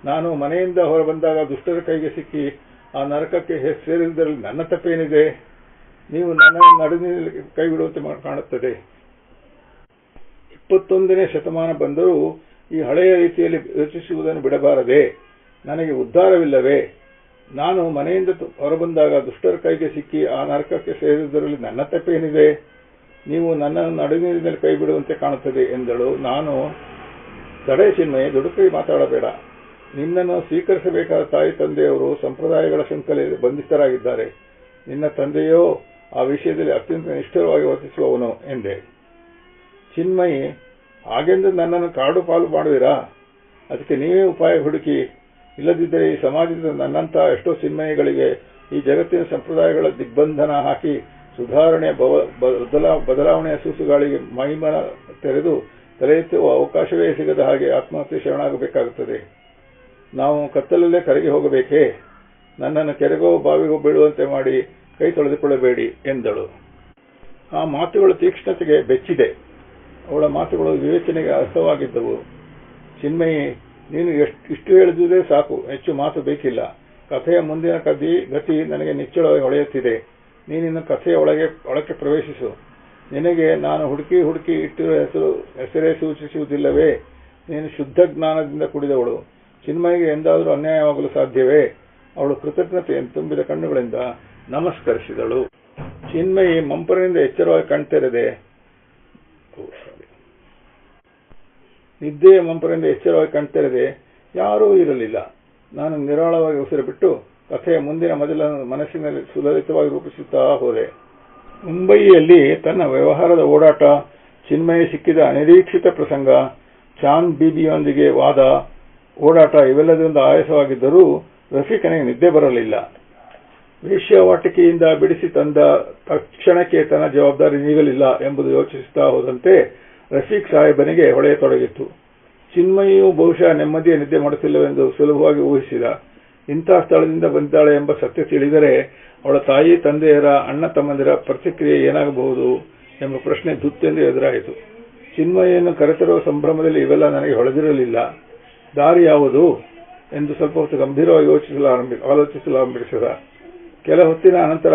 ನಾನು ಮನೆಯಿಂದ ಹೊರಬಂದಾಗ ದುಷ್ಟರ ಕೈಗೆ ಸಿಕ್ಕಿ ಆ ನರಕಕ್ಕೆ ಸೇರಿದ್ದರಲ್ಲಿ ನನ್ನ ತಪ್ಪೇನಿದೆ? ನೀವು ನನ್ನ ನಡುವಿನಲ್ಲಿ ಕೈ ಬಿಡುವಂತೆ ಕಾಣುತ್ತದೆ. 21ನೇ ಶತಮಾನ ಬಂದರೂ ಈ ಹಳೆಯ ರೀತಿಯಲ್ಲಿ ಯೋಚಿಸುವುದನ್ನು ಬಿಡಬಾರದೆ? ನನಗೆ ಉದ್ಧಾರವಿಲ್ಲವೇ? ನಾನು ಮನೆಯಿಂದ ಹೊರಬಂದಾಗ ದುಷ್ಟರ ಕೈಗೆ ಸಿಕ್ಕಿ ಆ ನರಕಕ್ಕೆ ಸೇರಿದ್ದರಲ್ಲಿ ನನ್ನ ತಪ್ಪೇನಿದೆ? ನೀವು ನನ್ನನ್ನು ನಡುವಿನಲ್ಲಿ ಕೈ ಬಿಡುವಂತೆ ಕಾಣುತ್ತದೆ ಎಂದಳು. ನಾನು, ತಡೆ ಚಿನ್ಮಯ, ದುಡುಕಿ ಮಾತಾಡಬೇಡ. ನಿನ್ನನ್ನು ಸ್ವೀಕರಿಸಬೇಕಾದ ತಾಯಿ ತಂದೆಯವರು ಸಂಪ್ರದಾಯಗಳ ಶೃಂಖಲೆಯಲ್ಲಿ ಬಂಧಿತರಾಗಿದ್ದಾರೆ. ನಿನ್ನ ತಂದೆಯೋ ಆ ವಿಷಯದಲ್ಲಿ ಅತ್ಯಂತ ನಿಷ್ಠುರವಾಗಿ ವರ್ತಿಸುವವನು ಎಂದೆ. ಚಿನ್ಮಯಿ, ಹಾಗೆಂದು ನನ್ನನ್ನು ಕಾಡು ಪಾಲು ಮಾಡುವಿರಾ? ಅದಕ್ಕೆ ನೀವೇ ಉಪಾಯ ಹುಡುಕಿ. ಇಲ್ಲದಿದ್ದರೆ ಈ ಸಮಾಜದ ನನ್ನಂತಹ ಎಷ್ಟೋ ಚಿನ್ಮಯಿಗಳಿಗೆ ಈ ಜಗತ್ತಿನ ಸಂಪ್ರದಾಯಗಳ ದಿಗ್ಬಂಧನ ಹಾಕಿ ಸುಧಾರಣೆಯ ಬದಲಾವಣೆಯ ಸೂಸುಗಾಳಿಗೆ ಮೈಮನ ತೆರೆದು ತಲೆ ಎತ್ತುವ ಅವಕಾಶವೇ ಸಿಗದ ಹಾಗೆ ಆತ್ಮಹತ್ಯೆ ಶರಣಾಗಬೇಕಾಗುತ್ತದೆ. ನಾವು ಕತ್ತಲಲ್ಲೇ ಕರಗಿ ಹೋಗಬೇಕೇ? ನನ್ನನ್ನು ಕೆರೆಗೋ ಬಾವಿಗೋ ಬೀಳುವಂತೆ ಮಾಡಿ ಕೈ ತೊಳೆದುಕೊಳ್ಳಬೇಡಿ ಎಂದಳು. ಆ ಮಾತುಗಳು ತೀಕ್ಷ್ಣತೆಗೆ ಬೆಚ್ಚಿದೆ. ಅವಳ ಮಾತುಗಳು ವಿವೇಚನೆಗೆ ಅರ್ಥವಾಗಿದ್ದವು. ಚಿನ್ಮಯಿ, ನೀನು ಇಷ್ಟು ಹೇಳಿದುದೇ ಸಾಕು, ಹೆಚ್ಚು ಮಾತು ಬೇಕಿಲ್ಲ. ಕಥೆಯ ಮುಂದಿನ ಗತಿ ನನಗೆ ನಿಚ್ಚಳವಾಗಿ ಹೊಳೆಯುತ್ತಿದೆ. ನೀನಿನ್ನು ಕಥೆಯ ಒಳಕ್ಕೆ ಪ್ರವೇಶಿಸು. ನಿನಗೆ ನಾನು ಹುಡುಕಿ ಇಟ್ಟಿರುವ ಹೆಸರೇ ಸೂಚಿಸುವುದಿಲ್ಲವೇ? ನೀನು ಶುದ್ಧ ಜ್ಞಾನದಿಂದ ಕುಡಿದವಳು. ಚಿನ್ಮಯಿಗೆ ಎಂದಾದರೂ ಅನ್ಯಾಯವಾಗಲು ಸಾಧ್ಯವೇ? ಅವಳು ಕೃತಜ್ಞತೆಯನ್ನು ತುಂಬಿದ ಕಣ್ಣುಗಳಿಂದ ನಮಸ್ಕರಿಸಿದಳು. ಚಿನ್ಮಯಿ ಮಂಪರಿನಿಂದ ಎಚ್ಚರವಾಗಿ ಕಣ್ತೆರೆದೆ. ನಿದ್ದೆಯ ಮಂಪರಿಂದ ಎಚ್ಚರವಾಗಿ ಕಣ್ತೆರೆದೆ. ಯಾರೂ ಇರಲಿಲ್ಲ. ನಾನು ನಿರಾಳವಾಗಿ ಉಸಿರು ಬಿಟ್ಟು ಕಥೆಯ ಮುಂದಿನ ಮೊದಲನ್ನು ಮನಸ್ಸಿನಲ್ಲಿ ಸುಲಲಿತವಾಗಿ ರೂಪಿಸುತ್ತಾ ಹೋದೆ. ಮುಂಬಯಿಯಲ್ಲಿ ತನ್ನ ವ್ಯವಹಾರದ ಓಡಾಟ, ಚಿನ್ಮಯಿ ಸಿಕ್ಕಿದ ಅನಿರೀಕ್ಷಿತ ಪ್ರಸಂಗ, ಚಾಂದ್ ಬೀಬಿಯೊಂದಿಗೆ ವಾದ ಓಡಾಟ ಇವೆಲ್ಲದರಿಂದ ಆಯಾಸವಾಗಿದ್ದರೂ ರಫೀಕನಿಗೆ ನಿದ್ದೆ ಬರಲಿಲ್ಲ. ವೇಶ್ಯಾವಾಟಿಕೆಯಿಂದ ಬಿಡಿಸಿ ತಂದ ತಕ್ಷಣಕ್ಕೆ ತನ್ನ ಜವಾಬ್ದಾರಿ ನೀಗಲಿಲ್ಲ ಎಂಬುದು ಯೋಚಿಸುತ್ತಾ ಹೋದಂತೆ ರಫೀಕ್ ಸಾಹೇಬನಿಗೆ ಹೊಳೆಯತೊಡಗಿತ್ತು. ಚಿನ್ಮಯಿಯು ಬಹುಶಃ ನೆಮ್ಮದಿಯ ನಿದ್ದೆ ಮಾಡುತ್ತಿಲ್ಲವೆಂದು ಸುಲಭವಾಗಿ ಊಹಿಸಿದ. ಇಂತಹ ಸ್ಥಳದಿಂದ ಬಂದಿದ್ದಾಳೆ ಎಂಬ ಸತ್ಯ ತಿಳಿದರೆ ಅವಳ ತಾಯಿ ತಂದೆಯರ ಅಣ್ಣ ತಮ್ಮಂದಿರ ಪ್ರತಿಕ್ರಿಯೆ ಏನಾಗಬಹುದು ಎಂಬ ಪ್ರಶ್ನೆ ದುತ್ತೆಂದು ಎದುರಾಯಿತು. ಚಿನ್ಮಯಿಯನ್ನು ಕರೆತರುವ ಸಂಭ್ರಮದಲ್ಲಿ ಇವೆಲ್ಲ ನನಗೆ ಹೊಳೆದಿರಲಿಲ್ಲ. ದಾರಿ ಯಾವುದು ಎಂದು ಸ್ವಲ್ಪ ಹೊತ್ತು ಗಂಭೀರವಾಗಿ ಆಲೋಚಿಸಲಾರಂಭಿಸಿದ. ಕೆಲ ಹೊತ್ತಿನ ಅನಂತರ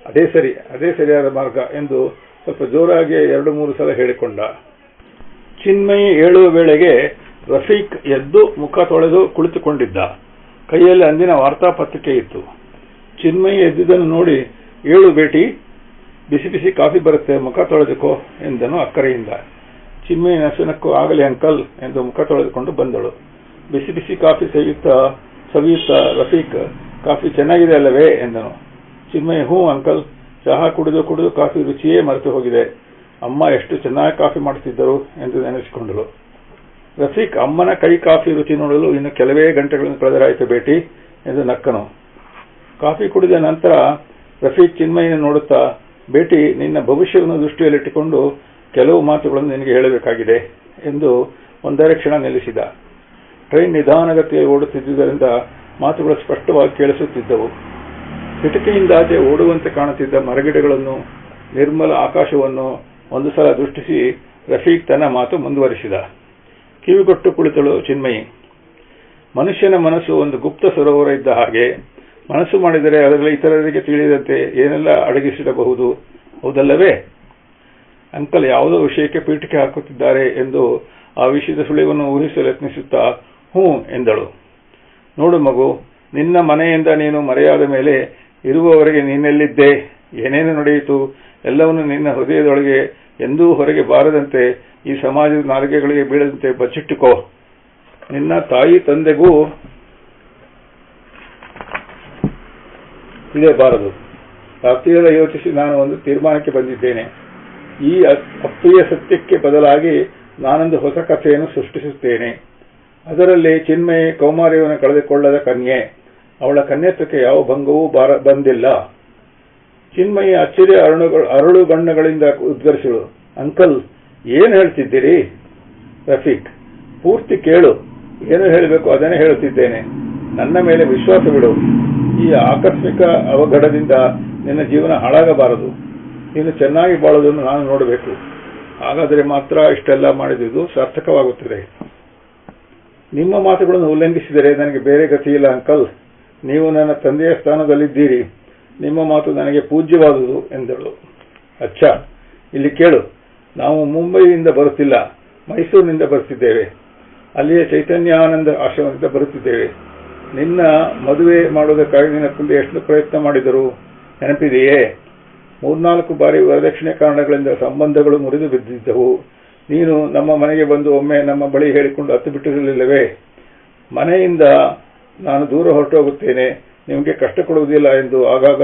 ಅದೇ ಸರಿಯಾದ ಮಾರ್ಗ ಎಂದು ಸ್ವಲ್ಪ ಜೋರಾಗಿ 2-3 ಸಲ ಹೇಳಿಕೊಂಡ. ಚಿನ್ಮಯಿ ಏಳುವ ವೇಳೆಗೆ ರಫೀಕ್ ಎದ್ದು ಮುಖ ತೊಳೆದು ಕುಳಿತುಕೊಂಡಿದ್ದ. ಕೈಯಲ್ಲಿ ಅಂದಿನ ವಾರ್ತಾಪತ್ರಿಕೆ ಇತ್ತು. ಚಿನ್ಮಯಿ ಎದ್ದುದನ್ನು ನೋಡಿ, ಏಳು ಬೇಟಿ, ಬಿಸಿ ಬಿಸಿ ಕಾಫಿ ಬರುತ್ತೆ, ಮುಖ ತೊಳೆದುಕೋ ಎಂದನು ಅಕ್ಕರೆಯಿಂದ. ಚಿನ್ಮಯಿ ನಸುನಕ್ಕು, ಆಗಲಿ ಅಂಕಲ್ ಎಂದು ಮುಖ ತೊಳೆದುಕೊಂಡು ಬಂದಳು. ಬಿಸಿ ಬಿಸಿ ಕಾಫಿ ಸವಿಯುತ್ತಾ ರಫೀಕ್, ಕಾಫಿ ಚೆನ್ನಾಗಿದೆ ಅಲ್ಲವೇ ಎಂದನು. ಚಿನ್ಮಯಿ, ಹ್ಞೂ ಅಂಕಲ್. ಚಹಾ ಕುಡಿದು ಕಾಫಿ ರುಚಿಯೇ ಮರೆತು ಹೋಗಿದೆ. ಅಮ್ಮ ಎಷ್ಟು ಚೆನ್ನಾಗಿ ಕಾಫಿ ಮಾಡುತ್ತಿದ್ದರು ಎಂದು ನೆನೆಸಿಕೊಂಡಳು. ರಫೀಕ್, ಅಮ್ಮನ ಕೈ ಕಾಫಿ ರುಚಿ ನೋಡಲು ಇನ್ನು ಕೆಲವೇ ಗಂಟೆಗಳನ್ನು ಕಳೆದರಾಯಿತು ಬೇಟಿ ಎಂದು ನಕ್ಕನು. ಕಾಫಿ ಕುಡಿದ ನಂತರ ರಫೀಕ್ ಚಿನ್ಮಯಿನ ನೋಡುತ್ತಾ, ಬೇಟಿ, ನಿನ್ನ ಭವಿಷ್ಯವನ್ನು ದೃಷ್ಟಿಯಲ್ಲಿಟ್ಟುಕೊಂಡು ಕೆಲವು ಮಾತುಗಳನ್ನು ನಿನಗೆ ಹೇಳಬೇಕಾಗಿದೆ ಎಂದು ಒಂದೆರಡು ಕ್ಷಣ ನಿಲ್ಲಿಸಿದ. ಟ್ರೈನ್ ನಿಧಾನಗತಿಯಲ್ಲಿ ಓಡುತ್ತಿದ್ದುದರಿಂದ ಮಾತುಗಳು ಸ್ಪಷ್ಟವಾಗಿ ಕೇಳಿಸುತ್ತಿದ್ದವು. ಕಿಟಕಿಯಿಂದಾಚೆ ಓಡುವಂತೆ ಕಾಣುತ್ತಿದ್ದ ಮರಗಿಡಗಳನ್ನು, ನಿರ್ಮಲ ಆಕಾಶವನ್ನು ಒಂದು ಸಲ ದೃಷ್ಟಿಸಿ ರಫೀಕ್ ತನ್ನ ಮಾತು ಮುಂದುವರಿಸಿದ. ಕಿವಿಗೊಟ್ಟು ಕುಳಿತಳು ಚಿನ್ಮಯಿ. ಮನುಷ್ಯನ ಮನಸ್ಸು ಒಂದು ಗುಪ್ತ ಸರೋವರ ಇದ್ದ ಹಾಗೆ. ಮನಸ್ಸು ಮಾಡಿದರೆ ಅದರಲ್ಲಿ ಇತರರಿಗೆ ತಿಳಿದಂತೆ ಏನೆಲ್ಲ ಅಡಗಿಸಿಡಬಹುದು, ಹೌದಲ್ಲವೇ? ಅಂಕಲ್ ಯಾವುದೋ ವಿಷಯಕ್ಕೆ ಪೀಠಿಕೆ ಹಾಕುತ್ತಿದ್ದಾರೆ ಎಂದು ಆ ವಿಷಯದ ಸುಳಿವನ್ನು ಊಹಿಸಲು ಯತ್ನಿಸುತ್ತಾ ಹ್ಞೂ ಎಂದಳು. ನೋಡು ಮಗು, ನಿನ್ನ ಮನೆಯಿಂದ ನೀನು ಮರೆಯಾದ ಮೇಲೆ ಇರುವವರೆಗೆ ನೀನೆಲ್ಲಿದ್ದೆ, ಏನೇನು ನಡೆಯಿತು ಎಲ್ಲವನ್ನು ನಿನ್ನ ಹೃದಯದೊಳಗೆ ಎಂದೂ ಹೊರಗೆ ಬಾರದಂತೆ, ಈ ಸಮಾಜದ ನಾಲಿಗೆಗಳಿಗೆ ಬೀಳದಂತೆ ಬಚ್ಚಿಟ್ಟುಕೋ. ನಿನ್ನ ತಾಯಿ ತಂದೆಗೂ ಇದೇ ಬಾರದು. ರಾತ್ರಿಯೆಲ್ಲ ಯೋಚಿಸಿ ನಾನು ಒಂದು ತೀರ್ಮಾನಕ್ಕೆ ಬಂದಿದ್ದೇನೆ. ಈ ಅಪ್ರಿಯ ಸತ್ಯಕ್ಕೆ ಬದಲಾಗಿ ನಾನೊಂದು ಹೊಸ ಕಥೆಯನ್ನು ಸೃಷ್ಟಿಸುತ್ತೇನೆ. ಅದರಲ್ಲಿ ಚಿನ್ಮಯಿ ಕೌಮಾರ್ಯವನ್ನು ಕಳೆದುಕೊಳ್ಳದ ಕನ್ಯೆ. ಅವಳ ಕನ್ಯತ್ವಕ್ಕೆ ಯಾವ ಭಂಗವೂ ಬಂದಿಲ್ಲ. ಚಿನ್ಮಯಿ ಅಚ್ಚರಿಯ ಅರಳುಗಣ್ಣುಗಳಿಂದ ಉದ್ಗರಿಸಿಳು. ಅಂಕಲ್, ಏನು ಹೇಳ್ತಿದ್ದೀರಿ? ರಫೀಕ್, ಪೂರ್ತಿ ಕೇಳು. ಏನು ಹೇಳಬೇಕು ಅದನ್ನೇ ಹೇಳುತ್ತಿದ್ದೇನೆ. ನನ್ನ ಮೇಲೆ ವಿಶ್ವಾಸವಿಡು. ಈ ಆಕಸ್ಮಿಕ ಅವಘಡದಿಂದ ನಿನ್ನ ಜೀವನ ಹಾಳಾಗಬಾರದು. ನೀನು ಚೆನ್ನಾಗಿ ಬಾಳುವುದನ್ನು ನಾನು ನೋಡಬೇಕು. ಹಾಗಾದರೆ ಮಾತ್ರ ಇಷ್ಟೆಲ್ಲ ಮಾಡಿದುದು ಸಾರ್ಥಕವಾಗುತ್ತದೆ. ನಿಮ್ಮ ಮಾತುಗಳನ್ನು ಉಲ್ಲಂಘಿಸಿದರೆ ನನಗೆ ಬೇರೆ ಗತಿಯಿಲ್ಲ ಅಂಕಲ್. ನೀವು ನನ್ನ ತಂದೆಯ ಸ್ಥಾನದಲ್ಲಿದ್ದೀರಿ. ನಿಮ್ಮ ಮಾತು ನನಗೆ ಪೂಜ್ಯವಾದುದು ಎಂದಳು. ಅಚ್ಚ, ಇಲ್ಲಿ ಕೇಳು. ನಾವು ಮುಂಬೈಯಿಂದ ಬರುತ್ತಿಲ್ಲ, ಮೈಸೂರಿನಿಂದ ಬರುತ್ತಿದ್ದೇವೆ. ಅಲ್ಲಿಯ ಚೈತನ್ಯಾನಂದ ಆಶ್ರಮದಿಂದ ಬರುತ್ತಿದ್ದೇವೆ. ನಿನ್ನ ಮದುವೆ ಮಾಡುವುದಕ್ಕಾಗಿ ನಿನ್ನ ತಂದೆ ಎಷ್ಟು ಪ್ರಯತ್ನ ಮಾಡಿದರು ನೆನಪಿದೆಯೇ? 3-4 ಬಾರಿ ವರದಕ್ಷಿಣೆ ಕಾರಣಗಳಿಂದ ಸಂಬಂಧಗಳು ಮುರಿದು ಬಿದ್ದಿದ್ದವು. ನೀನು ನಮ್ಮ ಮನೆಗೆ ಬಂದು ಒಮ್ಮೆ ನಮ್ಮ ಬಳಿ ಹೇಳಿಕೊಂಡು ಹತ್ತು ಬಿಟ್ಟಿರಲಿಲ್ಲವೇ? ಮನೆಯಿಂದ ನಾನು ದೂರ ಹೊರಟೋಗುತ್ತೇನೆ, ನಿಮಗೆ ಕಷ್ಟ ಕೊಡುವುದಿಲ್ಲ ಎಂದು ಆಗಾಗ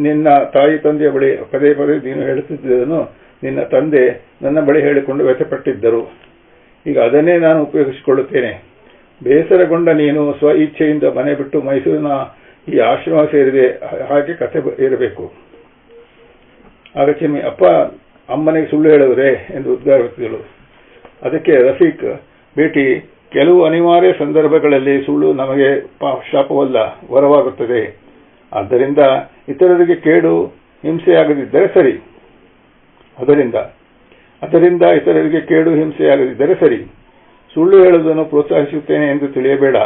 ನಿನ್ನ ತಾಯಿ ತಂದೆಯ ಬಳಿ ಪದೇ ಪದೇ ನೀನು ಹೇಳುತ್ತಿದ್ದುದನ್ನು ನಿನ್ನ ತಂದೆ ನನ್ನ ಬಳಿ ಹೇಳಿಕೊಂಡು ವ್ಯಥೆಪಟ್ಟಿದ್ದರು. ಈಗ ಅದನ್ನೇ ನಾನು ಉಪಯೋಗಿಸಿಕೊಳ್ಳುತ್ತೇನೆ. ಬೇಸರಗೊಂಡ ನೀನು ಸ್ವ ಇಚ್ಛೆಯಿಂದ ಮನೆ ಬಿಟ್ಟು ಮೈಸೂರಿನ ಈ ಆಶ್ರಮ ಸೇರಿದೆ. ಹಾಗೆ ಕಥೆ ಇರಬೇಕು. ಆಗ ಚಿನ್ಮಯಿ, ಅಪ್ಪ ಅಮ್ಮನಿಗೆ ಸುಳ್ಳು ಹೇಳುವುದೇ ಎಂದು ಉದ್ಗಾರಿಸಿದಳು. ಅದಕ್ಕೆ ರಫೀಕ್, ಬೇಟಿ, ಕೆಲವು ಅನಿವಾರ್ಯ ಸಂದರ್ಭಗಳಲ್ಲಿ ಸುಳ್ಳು ನಮಗೆ ಶಾಪವಲ್ಲ, ವರವಾಗುತ್ತದೆ. ಆದ್ದರಿಂದ ಇತರರಿಗೆ ಕೇಡು ಹಿಂಸೆಯಾಗದಿದ್ದರೆ ಸರಿ. ಅದರಿಂದ ಇತರರಿಗೆ ಕೇಡು ಹಿಂಸೆಯಾಗದಿದ್ದರೆ ಸರಿ. ಸುಳ್ಳು ಹೇಳುವುದನ್ನು ಪ್ರೋತ್ಸಾಹಿಸುತ್ತೇನೆ ಎಂದು ತಿಳಿಯಬೇಡ.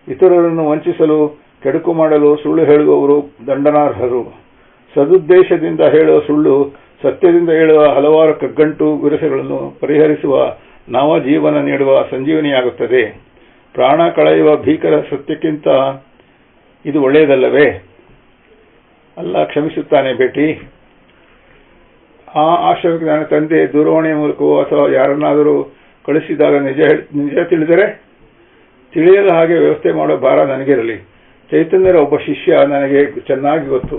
ಇತರರನ್ನು ವಂಚಿಸಲು, ಕೆಡುಕು ಮಾಡಲು ಸುಳ್ಳು ಹೇಳುವವರು ದಂಡನಾರ್ಹರು. ಸದುದ್ದೇಶದಿಂದ ಹೇಳುವ ಸುಳ್ಳು ಸತ್ಯದಿಂದ ಹೇಳುವ ಹಲವಾರು ಕಗ್ಗಂಟು ವಿರಸಗಳನ್ನು ಪರಿಹರಿಸುವ ನವ ಜೀವನ ನೀಡುವ ಸಂಜೀವನಿಯಾಗುತ್ತದೆ. ಪ್ರಾಣ ಕಳೆಯುವ ಭೀಕರ ಸತ್ಯಕ್ಕಿಂತ ಇದು ಒಳ್ಳೆಯದಲ್ಲವೇ? ಅಲ್ಲ ಕ್ಷಮಿಸುತ್ತಾನೆ ಬೇಟಿ. ಆ ಆಶ್ರಮಕ್ಕೆ ನನ್ನ ತಂದೆ ದೂರವಾಣಿಯ ಮೂಲಕವೋ ಅಥವಾ ಯಾರನ್ನಾದರೂ ಕಳಿಸಿದಾಗ ನಿಜ ತಿಳಿದರೆ? ತಿಳಿಯದ ಹಾಗೆ ವ್ಯವಸ್ಥೆ ಮಾಡೋ ಭಾರ ನನಗಿರಲಿ. ಚೈತನ್ಯರ ಒಬ್ಬ ಶಿಷ್ಯ ನನಗೆ ಚೆನ್ನಾಗಿ ಗೊತ್ತು.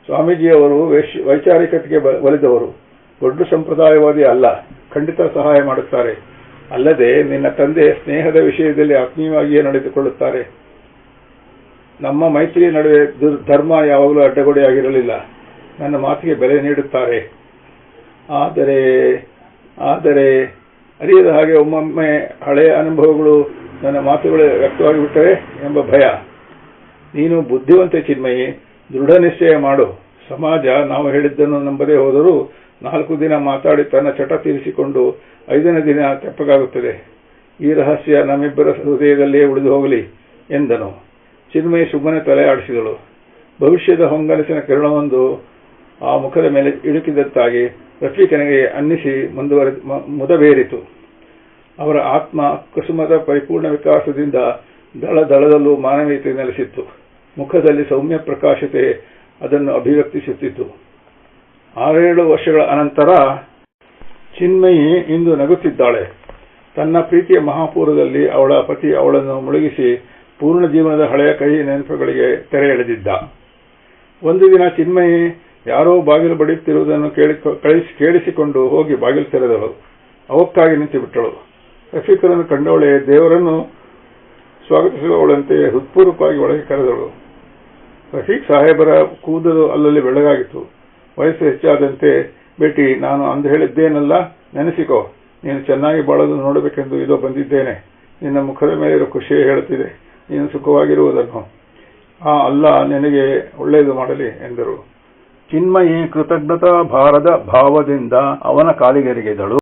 ಸ್ವಾಮೀಜಿಯವರು ವೈಚಾರಿಕತೆಗೆ ಒಲಿದವರು, ದೊಡ್ಡ ಸಂಪ್ರದಾಯವಾದಿ ಅಲ್ಲ. ಖಂಡಿತ ಸಹಾಯ ಮಾಡುತ್ತಾರೆ. ಅಲ್ಲದೆ ನಿನ್ನ ತಂದೆ ಸ್ನೇಹದ ವಿಷಯದಲ್ಲಿ ಆತ್ಮೀಯವಾಗಿಯೇ ನಡೆದುಕೊಳ್ಳುತ್ತಾರೆ. ನಮ್ಮ ಮೈತ್ರಿಯ ನಡುವೆ ಧರ್ಮ ಯಾವಾಗಲೂ ಅಡ್ಡಗೋಡೆಯಾಗಿರಲಿಲ್ಲ. ನನ್ನ ಮಾತಿಗೆ ಬೆಲೆ ನೀಡುತ್ತಾರೆ. ಆದರೆ ಅರಿಯದ ಹಾಗೆ ಒಮ್ಮೊಮ್ಮೆ ಹಳೆಯ ಅನುಭವಗಳು ನನ್ನ ಮಾತುಗಳು ವ್ಯಕ್ತವಾಗಿಬಿಟ್ಟರೆ ಎಂಬ ಭಯ. ನೀನು ಬುದ್ಧಿವಂತೆ ಚಿನ್ಮಯಿ, ದೃಢ ನಿಶ್ಚಯ ಮಾಡು. ಸಮಾಜ ನಾವು ಹೇಳಿದ್ದನ್ನು ನಂಬದೇ ಹೋದರೂ 4 ದಿನ ಮಾತಾಡಿ ತನ್ನ ಚಟ ತೀರಿಸಿಕೊಂಡು 5ನೇ ದಿನ ತೆಪ್ಪಗಾಗುತ್ತದೆ. ಈ ರಹಸ್ಯ ನಮ್ಮಿಬ್ಬರ ಹೃದಯದಲ್ಲಿಯೇ ಉಳಿದು ಹೋಗಲಿ ಎಂದನು. ಚಿನ್ಮಯಿ ಸುಮ್ಮನೆ ತಲೆ ಆಡಿಸಿದಳು. ಭವಿಷ್ಯದ ಹೊಂಗನಸಿನ ಕಿರಣವೊಂದು ಆ ಮುಖದ ಮೇಲೆ ಇಳುಕಿದಂತಾಗಿ ರಫೀಕನಿಗೆ ಅನ್ನಿಸಿ ಮುದಬೇರಿತು. ಅವರ ಆತ್ಮ ಕುಸುಮದ ಪರಿಪೂರ್ಣ ವಿಕಾಸದಿಂದ ದಳದಳದಲ್ಲೂ ಮಾನವೀಯತೆ ನೆಲೆಸಿತ್ತು. ಮುಖದಲ್ಲಿ ಸೌಮ್ಯ ಪ್ರಕಾಶತೆ ಅದನ್ನು ಅಭಿವ್ಯಕ್ತಿಸುತ್ತಿತ್ತು. 6-7 ವರ್ಷಗಳ ಅನಂತರ ಚಿನ್ಮಯಿ ಇಂದು ನಗುತ್ತಿದ್ದಾಳೆ. ತನ್ನ ಪ್ರೀತಿಯ ಮಹಾಪೂರದಲ್ಲಿ ಅವಳ ಪತಿ ಅವಳನ್ನು ಮುಳುಗಿಸಿ ಪೂರ್ಣ ಜೀವನದ ಹಳೆಯ ಕಹಿ ನೆನಪುಗಳಿಗೆ ತೆರೆ ಎಳೆದಿದ್ದ. ಒಂದು ದಿನ ಚಿನ್ಮಯಿ ಯಾರೋ ಬಾಗಿಲು ಬಡಿಯುತ್ತಿರುವುದನ್ನು ಕೇಳಿಸಿಕೊಂಡು ಹೋಗಿ ಬಾಗಿಲು ತೆರೆದಳು. ಅವಕ್ಕಾಗಿ ನಿಂತುಬಿಟ್ಟಳು. ರಫೀಕರನ್ನು ಕಂಡವಳೆ ದೇವರನ್ನು ಸ್ವಾಗತಿಸುವವಳಂತೆ ಹೃತ್ಪೂರ್ವಕವಾಗಿ ಒಳಗೆ ಕರೆದಳು. ರಫೀಕ್ ಸಾಹೇಬರ ಕೂದಲು ಅಲ್ಲಲ್ಲಿ ಬೆಳಗಾಗಿತ್ತು. ವಯಸ್ಸು ಹೆಚ್ಚಾದಂತೆ, ಬೇಟಿ, ನಾನು ಅಂದು ಹೇಳಿದ್ದೇನಲ್ಲ, ನೆನೆಸಿಕೋ. ನೀನು ಚೆನ್ನಾಗಿ ಬಾಳಲು ನೋಡಬೇಕೆಂದು ಇದೋ ಬಂದಿದ್ದೇನೆ. ನಿನ್ನ ಮುಖದ ಮೇಲಿರೋ ಖುಷಿ ಹೇಳುತ್ತಿದೆ ನೀನು ಸುಖವಾಗಿರುವುದನ್ನು. ಅಲ್ಲ ನಿನಗೆ ಒಳ್ಳೆಯದು ಮಾಡಲಿ ಎಂದರು. ಚಿನ್ಮಯಿ ಕೃತಜ್ಞತಾ ಭಾರದ ಭಾವದಿಂದ ಅವನ ಕಾಲಿಗೆರಗಿದಳು.